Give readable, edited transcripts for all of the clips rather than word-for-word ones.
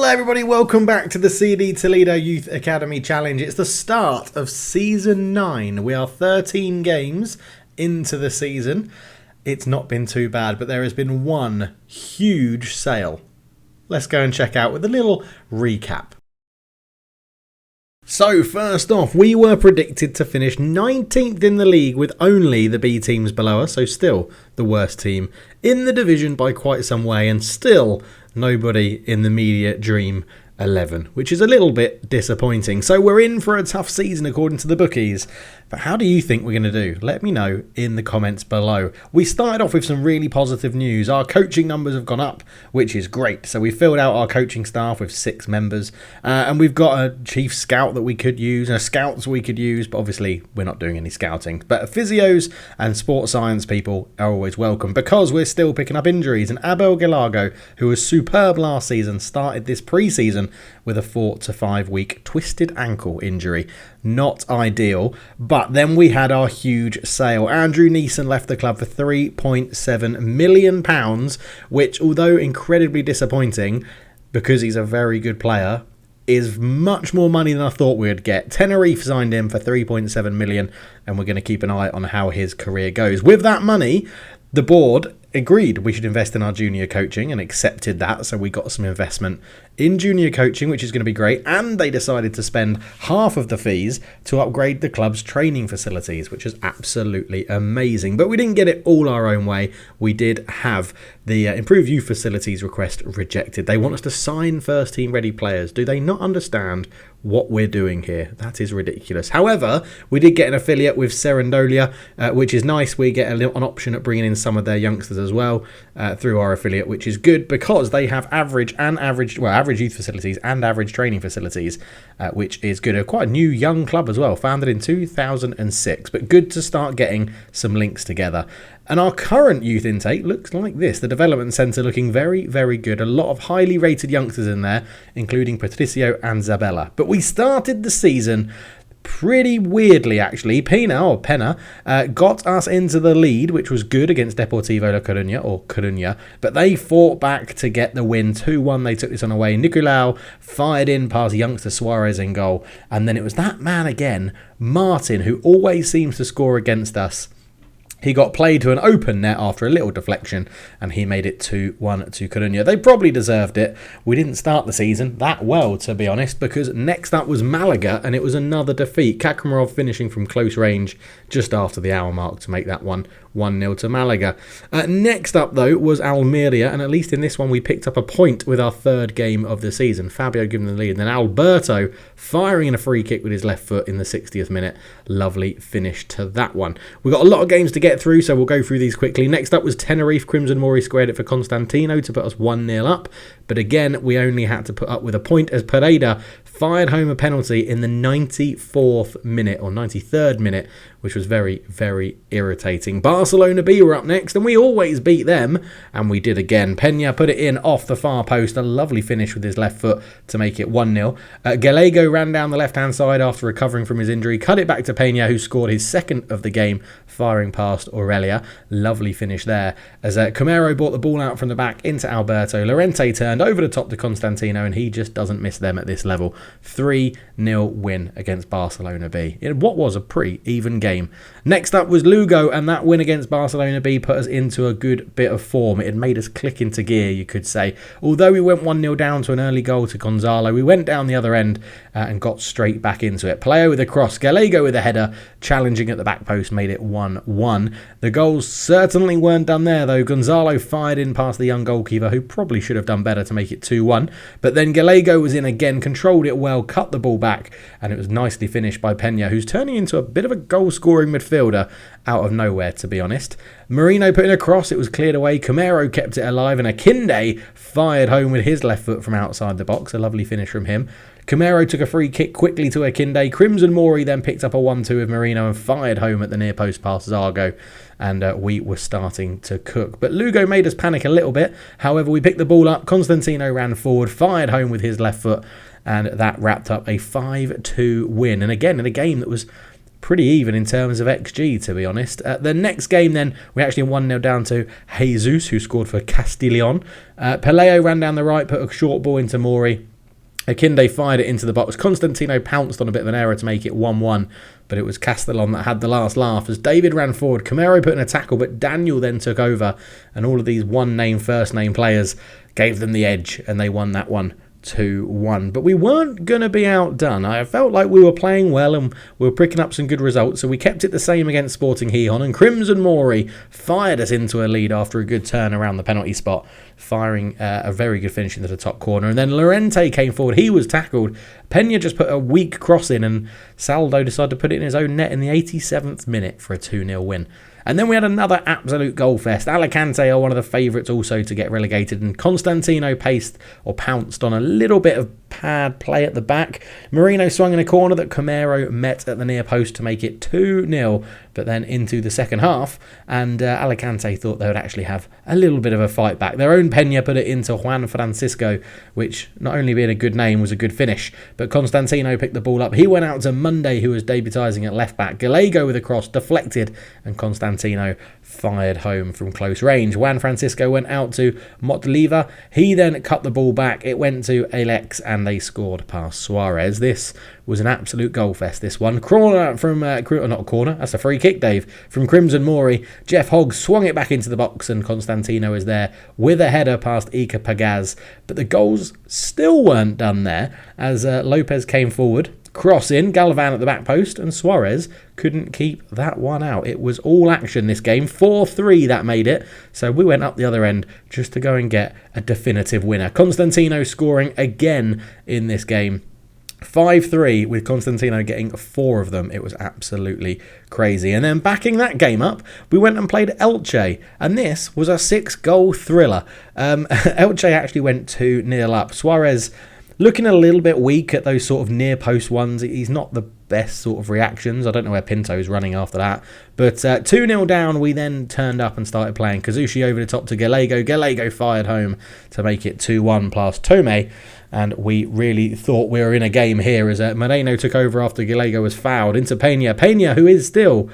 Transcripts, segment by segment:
Hello everybody, welcome back to the CD Toledo Youth Academy Challenge. It's the start of Season 9. We are 13 games into the season. It's not been too bad, but there has been one huge sale. Let's go and check out with a little recap. So first off, we were predicted to finish 19th in the league with only the B teams below us, so still the worst team in the division by quite some way, and still nobody in the media dream 11, which is a little bit disappointing. So we're in for a tough season according to the bookies. But how do you think we're going to do? Let me know in the comments below. We started off with some really positive news. Our coaching numbers have gone up, which is great. So we filled out our coaching staff with 6 members. And we've got a chief scout that we could use, and scouts we could use. But obviously, we're not doing any scouting. But physios and sports science people are always welcome because we're still picking up injuries. And Abel Galago, who was superb last season, started this pre-season with a 4 to 5 week twisted ankle injury. Not ideal, but then we had our huge sale. Andrew Neeson left the club for £3.7 million, which, although incredibly disappointing because he's a very good player, is much more money than I thought we would get. Tenerife signed him for £3.7 million, and we're going to keep an eye on how his career goes. With that money, the board agreed we should invest in our junior coaching and accepted that, so we got some investment in junior coaching, which is going to be great, and they decided to spend half of the fees to upgrade the club's training facilities, which is absolutely amazing. But we didn't get it all our own way. We did have the improved youth facilities request rejected. They want us to sign first team ready players. Do they not understand what we're doing here? That is ridiculous. However, we did get an affiliate with Serendolia, which is nice. We get an option at bringing in some of their youngsters as well through our affiliate, which is good because they have average youth facilities and average training facilities, which is good. Quite a new young club as well, founded in 2006, but good to start getting some links together. And our current youth intake looks like this. The development centre looking very, very good. A lot of highly rated youngsters in there, including Patricio and Zabella. But we started the season pretty weirdly, actually. Pena got us into the lead, which was good against Deportivo La Coruña, but they fought back to get the win. 2-1, they took this on away. Nicolau fired in past youngster Suarez in goal, and then it was that man again, Martin, who always seems to score against us. He got played to an open net after a little deflection, and he made it 2-1 to Coruña. They probably deserved it. We didn't start the season that well, to be honest, because next up was Malaga, and it was another defeat. Kakramarov finishing from close range just after the hour mark to make that one 1-0 to Malaga. Next up, though, was Almeria, and at least in this one we picked up a point with our third game of the season. Fabio giving the lead, and then Alberto firing in a free kick with his left foot in the 60th minute. Lovely finish to that one. We've got a lot of games to get through, so we'll go through these quickly. Next up was Tenerife. Crimson Mori squared it for Constantino to put us 1-0 up, but again we only had to put up with a point as Pereira fired home a penalty in the 94th minute or 93rd minute, which was very, very irritating. Barcelona B were up next, and we always beat them, and we did again. Peña put it in off the far post, a lovely finish with his left foot to make it 1-0. Gallego ran down the left-hand side after recovering from his injury, cut it back to Peña, who scored his second of the game, firing past Aurelia. Lovely finish there. As Camero brought the ball out from the back into Alberto, Lorente turned over the top to Constantino, and he just doesn't miss them at this level. 3-0 win against Barcelona B in what was a pretty even game. Next up was Lugo, and that win against Barcelona B put us into a good bit of form. It had made us click into gear, you could say. Although we went 1-0 down to an early goal to Gonzalo, we went down the other end and got straight back into it. Player with a cross, Gallego with a header, challenging at the back post, made it 1-1. The goals certainly weren't done there, though. Gonzalo fired in past the young goalkeeper, who probably should have done better to make it 2-1. But then Gallego was in again, controlled it well, cut the ball back, and it was nicely finished by Peña, who's turning into a bit of a goal-scoring midfielder out of nowhere, to be honest. Marino put in a cross, it was cleared away. Camero kept it alive, and Akinde fired home with his left foot from outside the box. A lovely finish from him. Camero took a free kick quickly to Akinde. Crimson Mori then picked up a 1-2 with Marino and fired home at the near post past Zargo, and we were starting to cook. But Lugo made us panic a little bit. However, we picked the ball up. Constantino ran forward, fired home with his left foot, and that wrapped up a 5-2 win. And again, in a game that was pretty even in terms of XG, to be honest. The next game then, we actually 1-0 down to Jesus, who scored for Castillon. Peleo ran down the right, put a short ball into Mori, Akinde fired it into the box. Constantino pounced on a bit of an error to make it 1-1, but it was Castellon that had the last laugh as David ran forward. Camero put in a tackle, but Daniel then took over, and all of these one-name, first-name players gave them the edge, and they won that one 2-1. But we weren't going to be outdone. I felt like we were playing well and we were picking up some good results, so we kept it the same against Sporting Gijón, and Crimson Mori fired us into a lead after a good turn around the penalty spot, firing a very good finish into the top corner. And then Lorente came forward. He was tackled. Peña just put a weak cross in, and Saldo decided to put it in his own net in the 87th minute for a 2-0 win. And then we had another absolute goal fest. Alicante are one of the favourites also to get relegated, and Constantino pounced on a little bit of pad play at the back. Marino swung in a corner that Camero met at the near post to make it 2-0, but then into the second half, and Alicante thought they would actually have a little bit of a fight back. Their own Peña put it into Juan Francisco, which not only being a good name was a good finish, but Constantino picked the ball up. He went out to Monday, who was debutising at left back. Gallego with a cross, deflected, and Constantino fired home from close range. Juan Francisco went out to Motliva. He then cut the ball back. It went to Alex, and they scored past Suarez. This was an absolute goal fest, this one. Corner from, not a corner, that's a free kick, Dave, from Crimson Mori. Jeff Hogg swung it back into the box, and Constantino is there with a header past Iker Pagaz. But the goals still weren't done there, as Lopez came forward, cross in, Galvan at the back post, and Suarez couldn't keep that one out. It was all action this game. 4-3 that made it. So we went up the other end just to go and get a definitive winner. Constantino scoring again in this game. 5-3 with Constantino getting 4 of them. It was absolutely crazy. And then backing that game up, we went and played Elche, and this was a 6-goal thriller. Elche actually went 2-0 up. Suarez looking a little bit weak at those sort of near post ones. He's not the best sort of reactions. I don't know where Pinto's running after that. But 2-0 down, we then turned up and started playing. Kazushi over the top to Gallego. Gallego fired home to make it 2-1 past Tome. And we really thought we were in a game here as Moreno took over after Gallego was fouled into Peña. Peña, who is still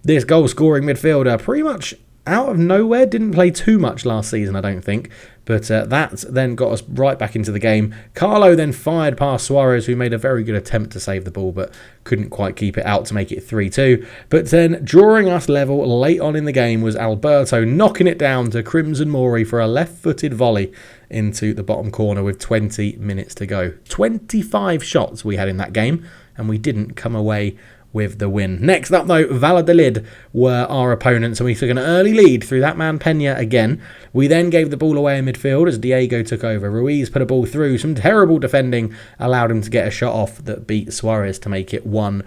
this goal-scoring midfielder, pretty much out of nowhere, didn't play too much last season, I don't think. But that then got us right back into the game. Carlo then fired past Suarez, who made a very good attempt to save the ball, but couldn't quite keep it out to make it 3-2. But then drawing us level late on in the game was Alberto, knocking it down to Crimson Mori for a left-footed volley into the bottom corner with 20 minutes to go. 25 shots we had in that game, and we didn't come away with the win. Next up though, Valladolid were our opponents, and we took an early lead through that man Peña again. We then gave the ball away in midfield as Diego took over. Ruiz put a ball through. Some terrible defending allowed him to get a shot off that beat Suarez to make it 1-1.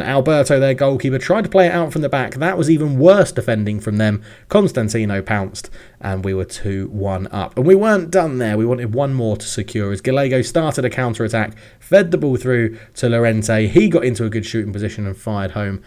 Alberto, their goalkeeper, tried to play it out from the back. That was even worse defending from them. Constantino pounced, and we were 2-1 up. And we weren't done there. We wanted one more to secure as Gallego started a counter-attack, fed the ball through to Lorente. He got into a good shooting position and fired home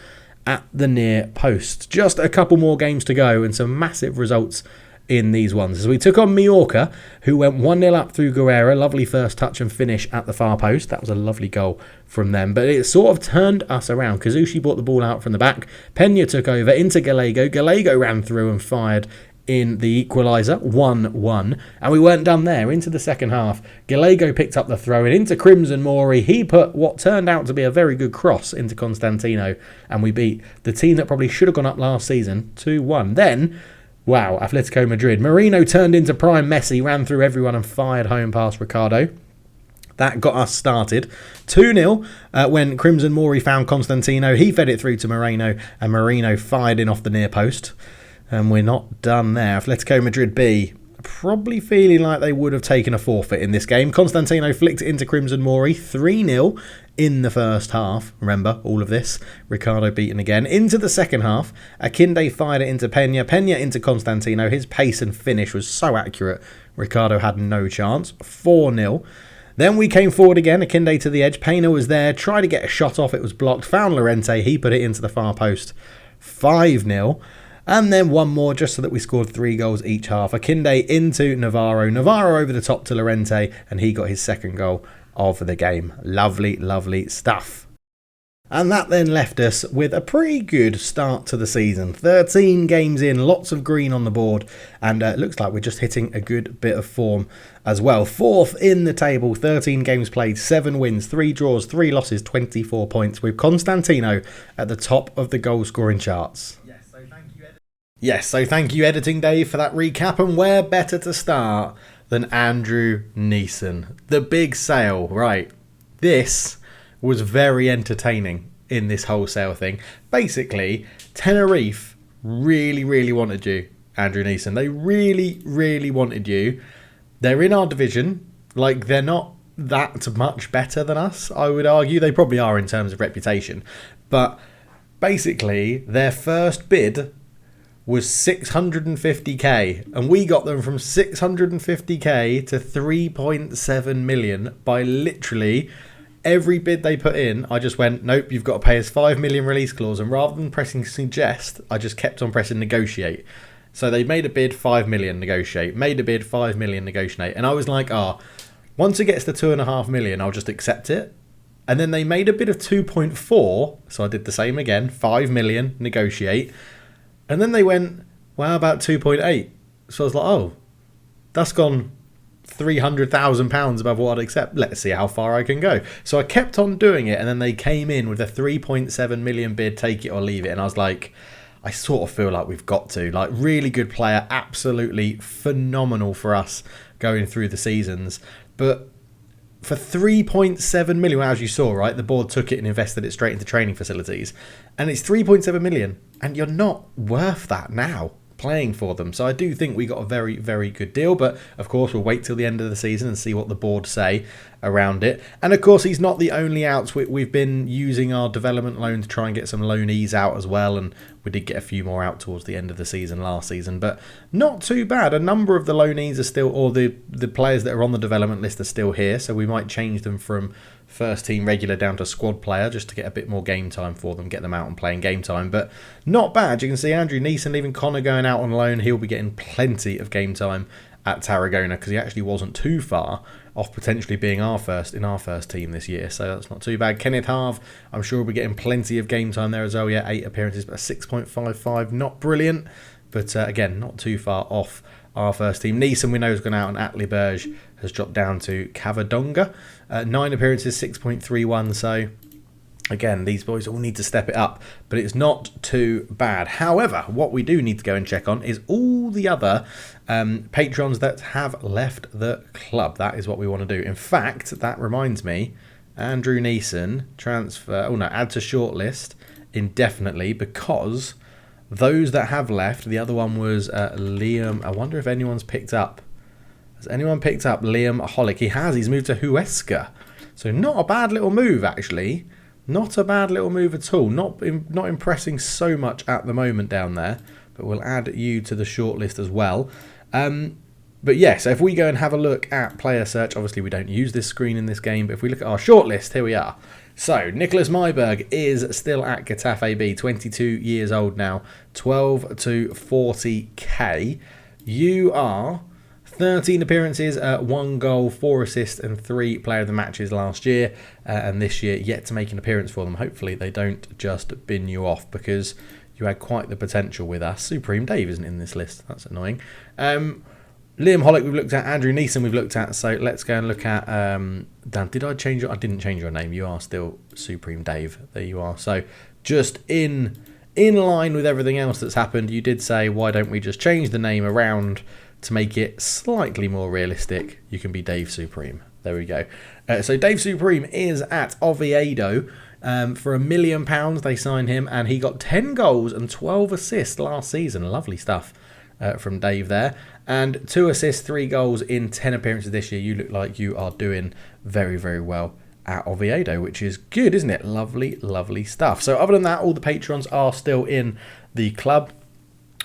at the near post. Just a couple more games to go and some massive results in these ones. As we took on Mallorca, who went 1-0 up through Guerrera. Lovely first touch and finish at the far post. That was a lovely goal from them. But it sort of turned us around. Kazushi brought the ball out from the back. Peña took over into Gallego. Gallego ran through and fired in the equaliser, 1-1. And we weren't done there. Into the second half, Gallego picked up the throw in into Crimson Mori. He put what turned out to be a very good cross into Constantino, and we beat the team that probably should have gone up last season 2-1. Then, wow, Atletico Madrid. Marino turned into prime Messi, ran through everyone and fired home past Ricardo. That got us started. 2-0 when Crimson Mori found Constantino. He fed it through to Moreno, and Marino fired in off the near post. And we're not done there. Atletico Madrid B probably feeling like they would have taken a forfeit in this game. Constantino flicked it into Crimson Mori. 3-0 in the first half. Remember, all of this. Ricardo beaten again. Into the second half, Akinde fired it into Peña. Peña into Constantino. His pace and finish was so accurate. Ricardo had no chance. 4-0. Then we came forward again. Akinde to the edge. Peña was there. Tried to get a shot off. It was blocked. Found Lorente. He put it into the far post. 5-0. And then one more just so that we scored 3 goals each half. Akinde into Navarro. Navarro over the top to Lorente, and he got his second goal of the game. Lovely, lovely stuff. And that then left us with a pretty good start to the season. 13 games in, lots of green on the board, and it looks like we're just hitting a good bit of form as well. 4th in the table, 13 games played, 7 wins, 3 draws, 3 losses, 24 points, with Constantino at the top of the goal scoring charts. Yes, so thank you, Editing Dave, for that recap, and where better to start than Andrew Neeson. The big sale, right. This was very entertaining in this wholesale thing. Basically, Tenerife really wanted you, Andrew Neeson. They really wanted you. They're in our division. Like, they're not that much better than us, I would argue. They probably are in terms of reputation. But basically, their first bid was 650k, and we got them from 650k to 3.7 million by literally every bid they put in. I just went, nope, you've got to pay us 5 million release clause, and rather than pressing suggest, I just kept on pressing negotiate. So they made a bid, 5 million, negotiate, made a bid, 5 million, negotiate, and I was like, once it gets to 2.5 million, I'll just accept it. And then they made a bid of 2.4, so I did the same again, 5 million, negotiate. And then they went, well, how about 2.8? So I was like, that's gone £300,000 above what I'd accept. Let's see how far I can go. So I kept on doing it, and then they came in with a 3.7 million bid, take it or leave it. And I was like, I sort of feel like we've got to. Like, really good player, absolutely phenomenal for us going through the seasons. But for 3.7 million, well, as you saw, right, the board took it and invested it straight into training facilities. And it's 3.7 million, and you're not worth that now playing for them. So I do think we got a very good deal, but of course we'll wait till the end of the season and see what the board say around it. And of course he's not the only outs. We've been using our development loan to try and get some loanees out as well, and we did get a few more out towards the end of the season last season, but not too bad. A number of the loanees are still, or the players that are on the development list are still here, so we might change them from first team regular down to squad player just to get a bit more game time for them, get them out and playing game time. But not bad. You can see Andrew Neeson, even Connor going out on loan, he'll be getting plenty of game time at Tarragona because he actually wasn't too far off potentially being in our first team this year, so that's not too bad. Kenneth Harve, I'm sure we'll be getting plenty of game time there as well. Yeah, 8 appearances, but a 6.55, not brilliant, but again, not too far off our first team. Neeson, we know, has gone out, and Atli Berge has dropped down to Cavadonga. 9 appearances, 6.31, so again, these boys all need to step it up, but it's not too bad. However, what we do need to go and check on is all the other patrons that have left the club. That is what we want to do. In fact, that reminds me, Andrew Neeson, add to shortlist indefinitely, because those that have left, the other one was Liam. I wonder if anyone's picked up. Has anyone picked up Liam Holick? He has. He's moved to Huesca. So not a bad little move, actually. Not a bad little move at all. Not impressing so much at the moment down there. But we'll add you to the shortlist as well. But yeah, so if we go and have a look at player search, obviously we don't use this screen in this game, but if we look at our shortlist, here we are. So, Nicholas Myberg is still at Getafe B, 22 years old now, 12 to 40k. You are 13 appearances, 1 goal, 4 assists and 3 player of the matches last year, and this year yet to make an appearance for them. Hopefully they don't just bin you off, because you had quite the potential with us. Supreme Dave isn't in this list, that's annoying. Liam Holick we've looked at, Andrew Neeson we've looked at, so let's go and look at Dan. Did I change I didn't change your name. You are still Supreme Dave. There you are. So just in line with everything else that's happened, you did say, why don't we just change the name around to make it slightly more realistic? You can be Dave Supreme. There we go. So Dave Supreme is at Oviedo. For £1 million they signed him, and he got 10 goals and 12 assists last season. Lovely stuff from Dave there. And 2 assists, 3 goals in 10 appearances this year. You look like you are doing very well at Oviedo, which is good, isn't it? Lovely stuff. So other than that, all the patrons are still in the club.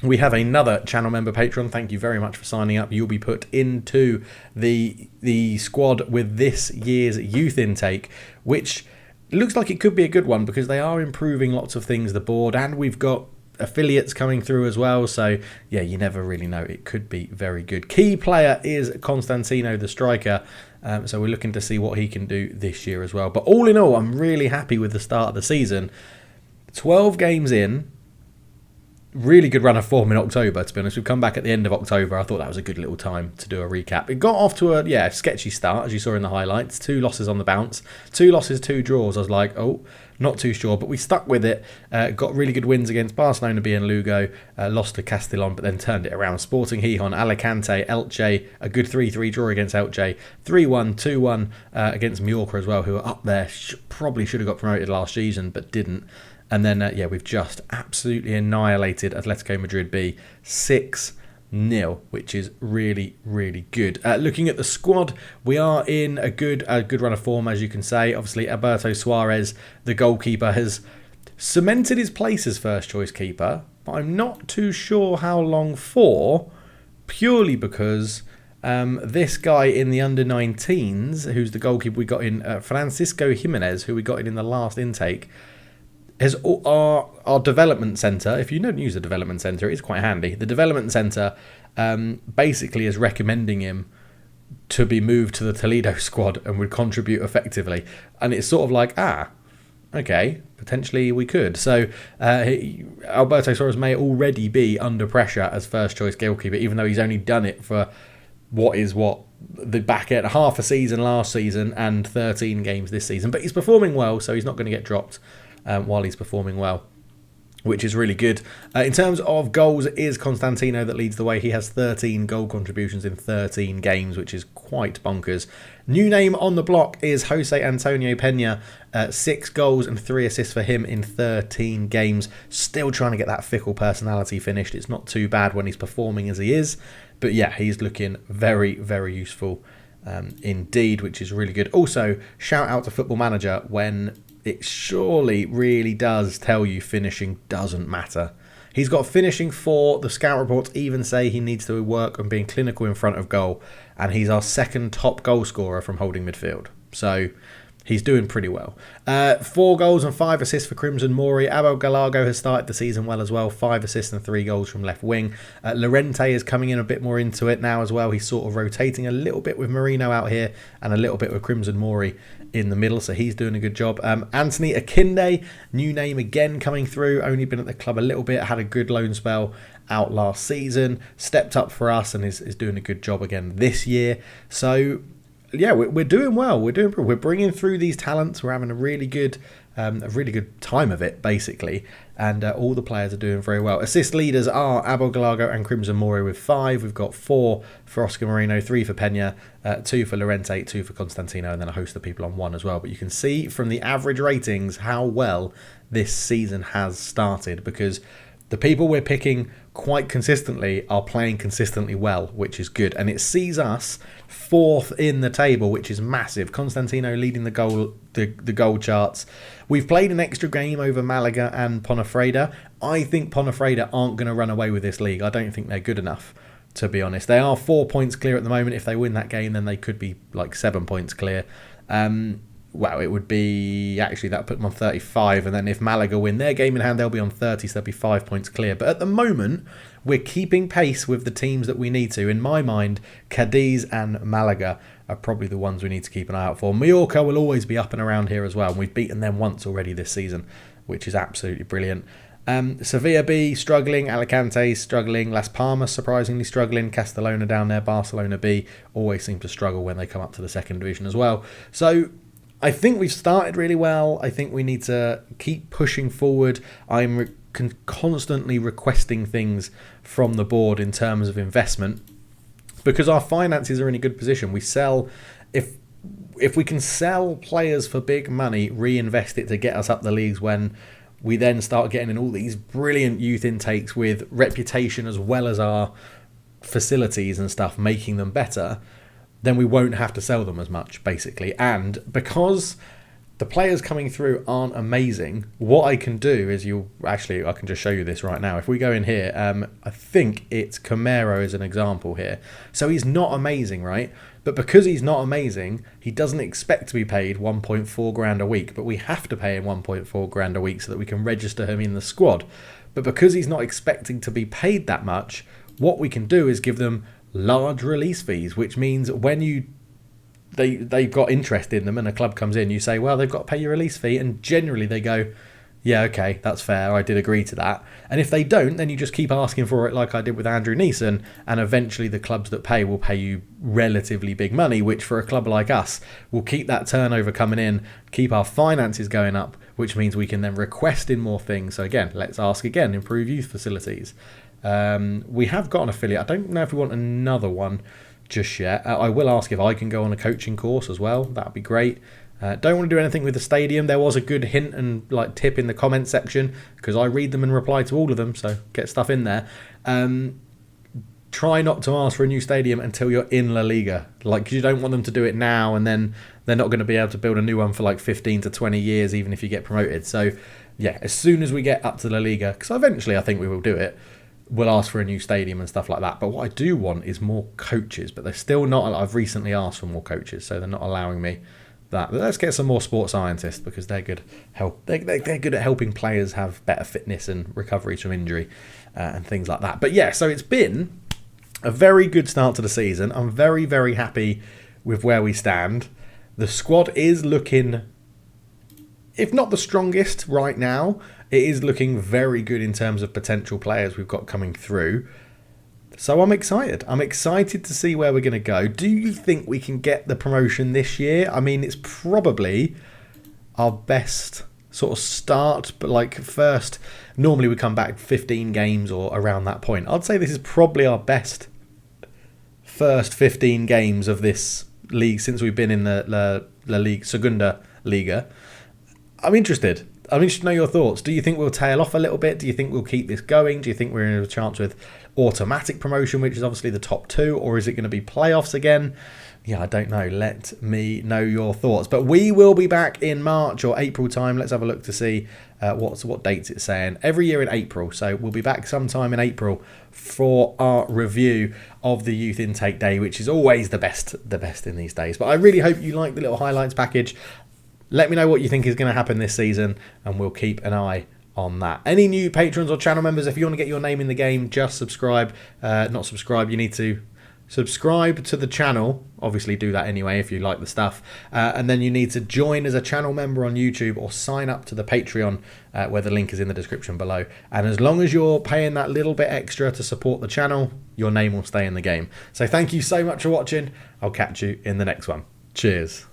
We have another channel member patron. Thank you very much for signing up. You'll be put into the squad with this year's youth intake, which looks like it could be a good one, because they are improving lots of things, the board, and we've got affiliates coming through as well. So, yeah, you never really know. It could be very good. Key player is Constantino, the striker. So we're looking to see what he can do this year as well. But all in all, I'm really happy with the start of the season. 12 games in. Really good run of form in October, to be honest. We've come back at the end of October. I thought that was a good little time to do a recap. It got off to a sketchy start, as you saw in the highlights. 2 losses on the bounce. 2 losses, 2 draws. I was like, oh, not too sure. But we stuck with it. Got really good wins against Barcelona B and Lugo. Lost to Castellon, but then turned it around. Sporting Gijón, Alicante, Elche. A good 3-3 draw against Elche. 3-1, 2-1 against Mallorca as well, who are up there. Probably should have got promoted last season, but didn't. And then, we've just absolutely annihilated Atletico Madrid B 6-0, which is really, really good. Looking at the squad, we are in a good run of form, as you can say. Obviously, Alberto Suarez, the goalkeeper, has cemented his place as first choice keeper, but I'm not too sure how long for, purely because this guy in the under-19s, who's the goalkeeper we got in, Francisco Jimenez, who we got in the last intake, is our development centre. If you don't use the development centre, it's quite handy. The development centre basically is recommending him to be moved to the Toledo squad and would contribute effectively. And it's sort of like, okay, potentially we could. So Alberto Suarez may already be under pressure as first choice goalkeeper, even though he's only done it for the back end, half a season last season and 13 games this season. But he's performing well, so he's not going to get dropped while he's performing well, which is really good. In terms of goals, it is Constantino that leads the way. He has 13 goal contributions in 13 games, which is quite bonkers. New name on the block is Jose Antonio Peña. 6 goals and 3 assists for him in 13 games. Still trying to get that fickle personality finished. It's not too bad when he's performing as he is. But yeah, he's looking very, very useful indeed, which is really good. Also, shout out to Football Manager when it surely really does tell you finishing doesn't matter. He's got finishing 4. The scout reports even say he needs to work on being clinical in front of goal. And he's our second top goal scorer from holding midfield. So he's doing pretty well. 4 goals and 5 assists for Crimson Mori. Abel Galago has started the season well as well. 5 assists and 3 goals from left wing. Llorente is coming in a bit more into it now as well. He's sort of rotating a little bit with Marino out here and a little bit with Crimson Mori in the middle, so he's doing a good job. Anthony Akinde, new name again coming through. Only been at the club a little bit. Had a good loan spell out last season. Stepped up for us and is doing a good job again this year. So yeah, we're doing well. We're bringing through these talents. We're having a really good time of it, basically. And all the players are doing very well. Assist leaders are Abel Galago and Crimson Mori with 5. We've got 4 for Oscar Marino, 3 for Peña, 2 for Llorente, 2 for Constantino, and then a host of people on 1 as well. But you can see from the average ratings how well this season has started, because the people we're picking quite consistently are playing consistently well, which is good. And it sees us 4th in the table, which is massive. Constantino leading the goal charts. We've played an extra game over Malaga and Ponferrada. I think Ponferrada aren't going to run away with this league. I don't think they're good enough, to be honest. They are 4 points clear at the moment. If they win that game, then they could be like 7 points clear. Well, it would be, actually, that would put them on 35, and then if Malaga win their game in hand, they'll be on 30, so they'll be 5 points clear. But at the moment, we're keeping pace with the teams that we need to. In my mind, Cadiz and Malaga are probably the ones we need to keep an eye out for. Mallorca will always be up and around here as well, and we've beaten them once already this season, which is absolutely brilliant. Sevilla B struggling, Alicante struggling, Las Palmas surprisingly struggling, Castellona down there, Barcelona B always seem to struggle when they come up to the second division as well. So I think we've started really well. I think we need to keep pushing forward. I'm constantly requesting things from the board in terms of investment, because our finances are in a good position. We sell, if we can sell players for big money, reinvest it to get us up the leagues, when we then start getting in all these brilliant youth intakes with reputation as well as our facilities and stuff, making them better, then we won't have to sell them as much, basically. And because the players coming through aren't amazing, what I can do is I can just show you this right now. If we go in here, I think it's Camero as an example here. So he's not amazing, right? But because he's not amazing, he doesn't expect to be paid 1.4 grand a week, but we have to pay him 1.4 grand a week so that we can register him in the squad. But because he's not expecting to be paid that much, what we can do is give them large release fees, which means when they've got interest in them and a club comes in, you say, well, they've got to pay your release fee, and generally they go, yeah, okay, that's fair, I did agree to that. And if they don't, then you just keep asking for it like I did with Andrew Neeson, and eventually the clubs that pay will pay you relatively big money, which for a club like us will keep that turnover coming in, keep our finances going up, which means we can then request in more things. So again, let's ask again, improve youth facilities. We have got an affiliate. I don't know if we want another one just yet. I will ask if I can go on a coaching course as well. That would be great. Don't want to do anything with the stadium. There was a good hint and tip in the comment section, because I read them and reply to all of them, so get stuff in there. Try not to ask for a new stadium until you're in La Liga. Cause you don't want them to do it now and then they're not going to be able to build a new one for 15 to 20 years, even if you get promoted. So yeah, as soon as we get up to La Liga, because eventually I think we will do it, we'll ask for a new stadium and stuff like that. But what I do want is more coaches, but they're still not. I've recently asked for more coaches, so they're not allowing me that. But let's get some more sports scientists, because they're good they're good at helping players have better fitness and recoveries from injury and things like that. But yeah, so it's been a very good start to the season. I'm very, very happy with where we stand. The squad is looking, if not the strongest right now, it is looking very good in terms of potential players we've got coming through. So I'm excited. I'm excited to see where we're going to go. Do you think we can get the promotion this year? I mean, it's probably our best sort of start, but first, normally we come back 15 games or around that point. I'd say this is probably our best first 15 games of this league since we've been in the La Liga, Segunda Liga. I'm interested to know your thoughts. Do you think we'll tail off a little bit? Do you think we'll keep this going? Do you think we're in a chance with automatic promotion, which is obviously the top two, or is it going to be playoffs again? Yeah, I don't know. Let me know your thoughts. But we will be back in March or April time. Let's have a look to see what dates it's saying. Every year in April. So we'll be back sometime in April for our review of the Youth Intake Day, which is always the best in these days. But I really hope you like the little highlights package. Let me know what you think is going to happen this season, and we'll keep an eye on that. Any new patrons or channel members, if you want to get your name in the game, just subscribe. Not subscribe, you need to subscribe to the channel. Obviously do that anyway if you like the stuff. And then you need to join as a channel member on YouTube or sign up to the Patreon where the link is in the description below. And as long as you're paying that little bit extra to support the channel, your name will stay in the game. So thank you so much for watching. I'll catch you in the next one. Cheers.